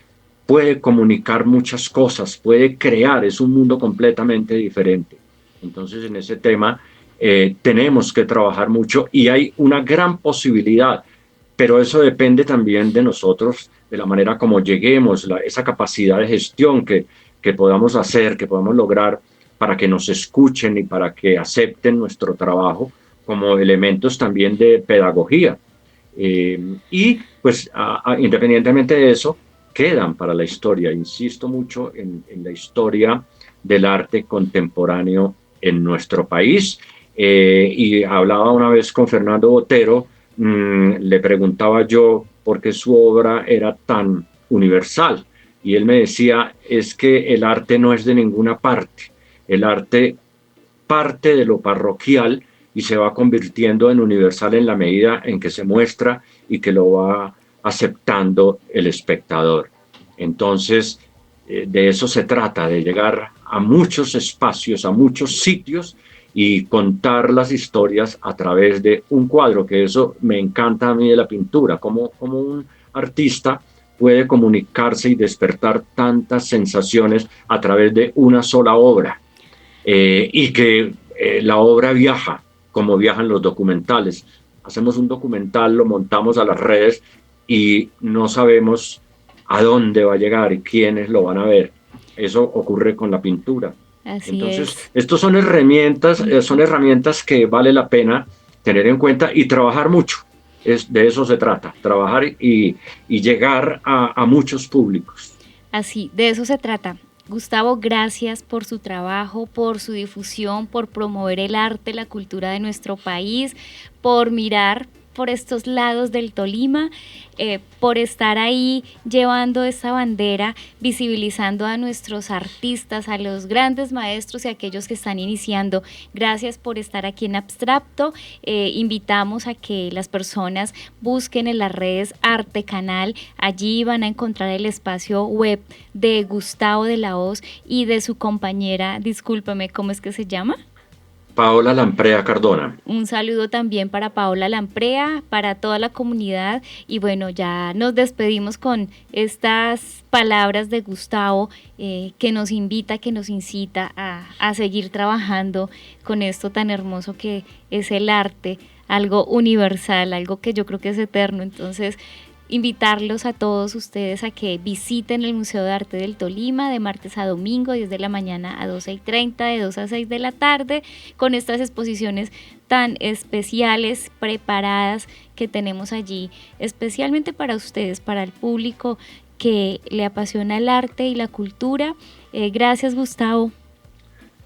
puede comunicar muchas cosas, puede crear, es un mundo completamente diferente. Entonces, en ese tema tenemos que trabajar mucho y hay una gran posibilidad, pero eso depende también de nosotros, de la manera como lleguemos, esa capacidad de gestión que podamos hacer, que podamos lograr para que nos escuchen y para que acepten nuestro trabajo como elementos también de pedagogía. Y pues independientemente de eso, quedan para la historia. Insisto mucho en la historia del arte contemporáneo en nuestro país. Y hablaba una vez con Fernando Botero, le preguntaba yo por qué su obra era tan universal. Y él me decía, es que el arte no es de ninguna parte. El arte parte de lo parroquial y se va convirtiendo en universal en la medida en que se muestra y que lo va aceptando el espectador. Entonces, de eso se trata, de llegar a muchos espacios, a muchos sitios y contar las historias a través de un cuadro, que eso me encanta a mí de la pintura, como un artista puede comunicarse y despertar tantas sensaciones a través de una sola obra, y que la obra viaja, como viajan los documentales. Hacemos un documental, lo montamos a las redes y no sabemos a dónde va a llegar y quiénes lo van a ver. Eso ocurre con la pintura. Entonces, estos son herramientas que vale la pena tener en cuenta y trabajar mucho. De eso se trata, trabajar y llegar a muchos públicos. Así, de eso se trata. Gustavo, gracias por su trabajo, por su difusión, por promover el arte, la cultura de nuestro país, por mirar por estos lados del Tolima, por estar ahí llevando esa bandera, visibilizando a nuestros artistas, a los grandes maestros y a aquellos que están iniciando. Gracias por estar aquí en Abstracto. Invitamos a que las personas busquen en las redes Arte Canal. Allí van a encontrar el espacio web de Gustavo de la Hoz y de su compañera, discúlpame, ¿cómo es que se llama? Paola Lamprea Cardona. Un saludo también para Paola Lamprea, para toda la comunidad. Y bueno, ya nos despedimos con estas palabras de Gustavo que nos invita, que nos incita a seguir trabajando con esto tan hermoso que es el arte, algo universal, algo que yo creo que es eterno. Entonces, invitarlos a todos ustedes a que visiten el Museo de Arte del Tolima de martes a domingo, 10 de la mañana a 12:30, de 2 a 6 de la tarde, con estas exposiciones tan especiales, preparadas, que tenemos allí, especialmente para ustedes, para el público que le apasiona el arte y la cultura. Gracias, Gustavo.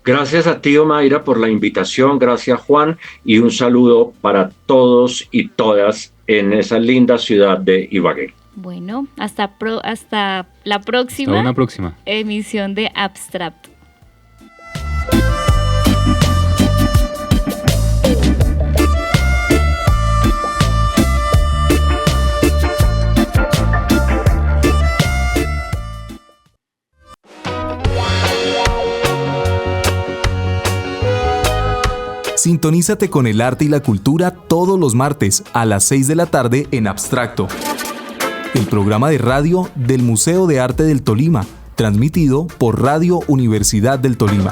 Gracias a ti, Omaira, por la invitación. Gracias, Juan. Y un saludo para todos y todas en esa linda ciudad de Ibagué. Bueno, hasta la próxima. Hasta una próxima emisión de Abstracto. Sintonízate con el arte y la cultura todos los martes a las 6 de la tarde en Abstracto, el programa de radio del Museo de Arte del Tolima, transmitido por Radio Universidad del Tolima.